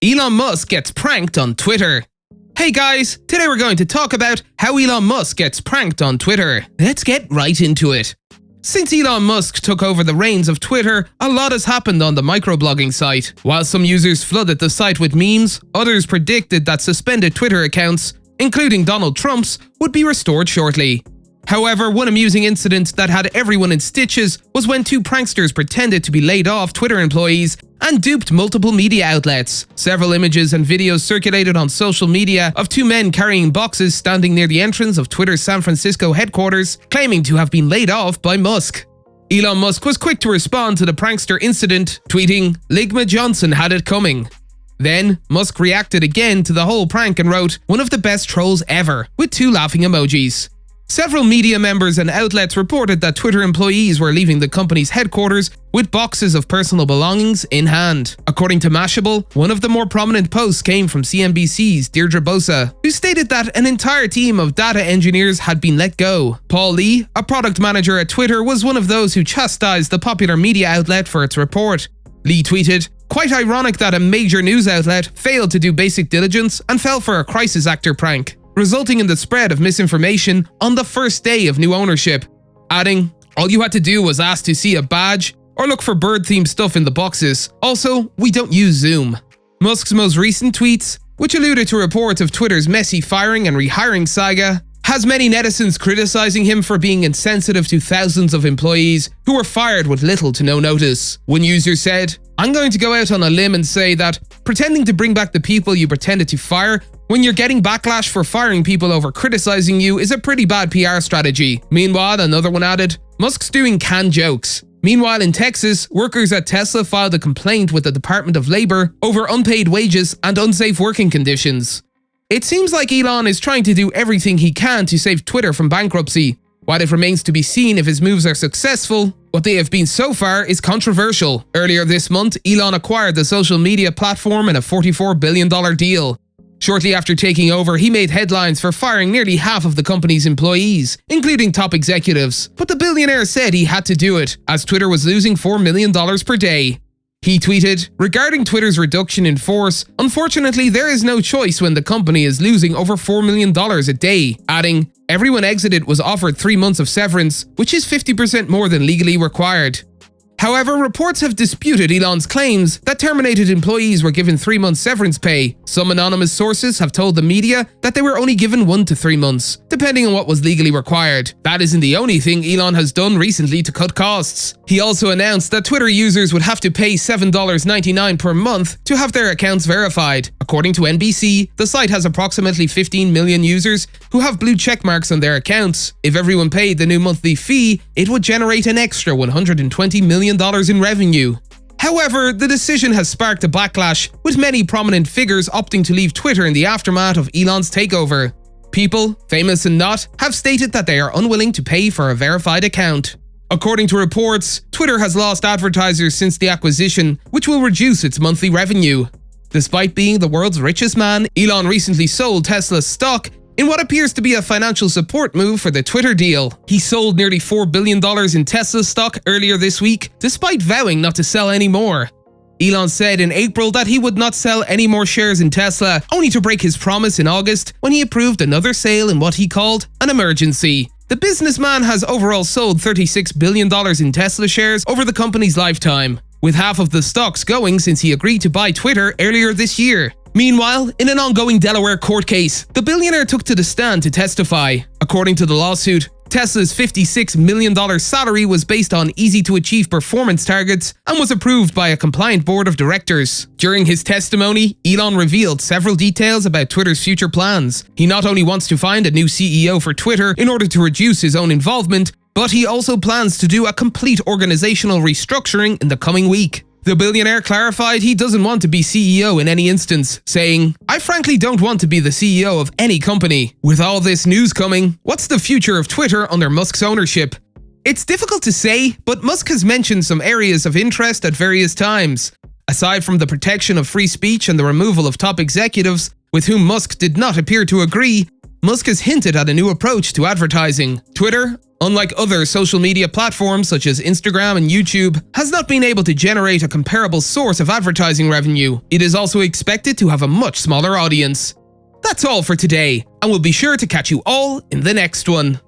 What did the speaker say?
Elon Musk gets pranked on Twitter. Hey guys, today we're going to talk about how Elon Musk gets pranked on Twitter. Let's get right into it. Since Elon Musk took over the reins of Twitter, a lot has happened on the microblogging site. While some users flooded the site with memes, others predicted that suspended Twitter accounts, including Donald Trump's, would be restored shortly. However, one amusing incident that had everyone in stitches was when two pranksters pretended to be laid off Twitter employees and duped multiple media outlets. Several images and videos circulated on social media of two men carrying boxes standing near the entrance of Twitter's San Francisco headquarters, claiming to have been laid off by Musk. Elon Musk was quick to respond to the prankster incident, tweeting, "Ligma Johnson had it coming." Then, Musk reacted again to the whole prank and wrote, "One of the best trolls ever," with two laughing emojis. Several media members and outlets reported that Twitter employees were leaving the company's headquarters with boxes of personal belongings in hand. According to Mashable, one of the more prominent posts came from CNBC's Deirdre Bosa, who stated that an entire team of data engineers had been let go. Paul Lee, a product manager at Twitter, was one of those who chastised the popular media outlet for its report. Lee tweeted, "Quite ironic that a major news outlet failed to do basic diligence and fell for a crisis actor prank, resulting in the spread of misinformation on the first day of new ownership," adding, "All you had to do was ask to see a badge or look for bird-themed stuff in the boxes. Also, we don't use Zoom." Musk's most recent tweets, which alluded to reports of Twitter's messy firing and rehiring saga, has many netizens criticizing him for being insensitive to thousands of employees who were fired with little to no notice. One user said, "I'm going to go out on a limb and say that pretending to bring back the people you pretended to fire when you're getting backlash for firing people over criticizing you is a pretty bad PR strategy." Meanwhile, another one added, "Musk's doing canned jokes." Meanwhile, in Texas, workers at Tesla filed a complaint with the Department of Labor over unpaid wages and unsafe working conditions. It seems like Elon is trying to do everything he can to save Twitter from bankruptcy. While it remains to be seen if his moves are successful, what they have been so far is controversial. Earlier this month, Elon acquired the social media platform in a $44 billion deal. Shortly after taking over, he made headlines for firing nearly half of the company's employees, including top executives. But the billionaire said he had to do it, as Twitter was losing $4 million per day. He tweeted, "Regarding Twitter's reduction in force, unfortunately there is no choice when the company is losing over $4 million a day," adding, "Everyone exited was offered 3 months of severance, which is 50% more than legally required." However, reports have disputed Elon's claims that terminated employees were given 3 months severance pay. Some anonymous sources have told the media that they were only given 1 to 3 months, depending on what was legally required. That isn't the only thing Elon has done recently to cut costs. He also announced that Twitter users would have to pay $7.99 per month to have their accounts verified. According to NBC, the site has approximately 15 million users who have blue check marks on their accounts. If everyone paid the new monthly fee, it would generate an extra $120 million in revenue. However, the decision has sparked a backlash, with many prominent figures opting to leave Twitter in the aftermath of Elon's takeover. People, famous and not, have stated that they are unwilling to pay for a verified account. According to reports, Twitter has lost advertisers since the acquisition, which will reduce its monthly revenue. Despite being the world's richest man, Elon recently sold Tesla's stock in what appears to be a financial support move for the Twitter deal. He sold nearly $4 billion in Tesla stock earlier this week, despite vowing not to sell any more. Elon said in April that he would not sell any more shares in Tesla, only to break his promise in August when he approved another sale in what he called an emergency. The businessman has overall sold $36 billion in Tesla shares over the company's lifetime, with half of the stocks going since he agreed to buy Twitter earlier this year. Meanwhile, in an ongoing Delaware court case, the billionaire took to the stand to testify. According to the lawsuit, Tesla's $56 million salary was based on easy-to-achieve performance targets and was approved by a compliant board of directors. During his testimony, Elon revealed several details about Twitter's future plans. He not only wants to find a new CEO for Twitter in order to reduce his own involvement, but he also plans to do a complete organizational restructuring in the coming week. The billionaire clarified he doesn't want to be CEO in any instance, saying, "I frankly don't want to be the CEO of any company." With all this news coming, what's the future of Twitter under Musk's ownership? It's difficult to say, but Musk has mentioned some areas of interest at various times. Aside from the protection of free speech and the removal of top executives, with whom Musk did not appear to agree, Musk has hinted at a new approach to advertising. Twitter, unlike other social media platforms such as Instagram and YouTube, has not been able to generate a comparable source of advertising revenue. It is also expected to have a much smaller audience. That's all for today, and we'll be sure to catch you all in the next one.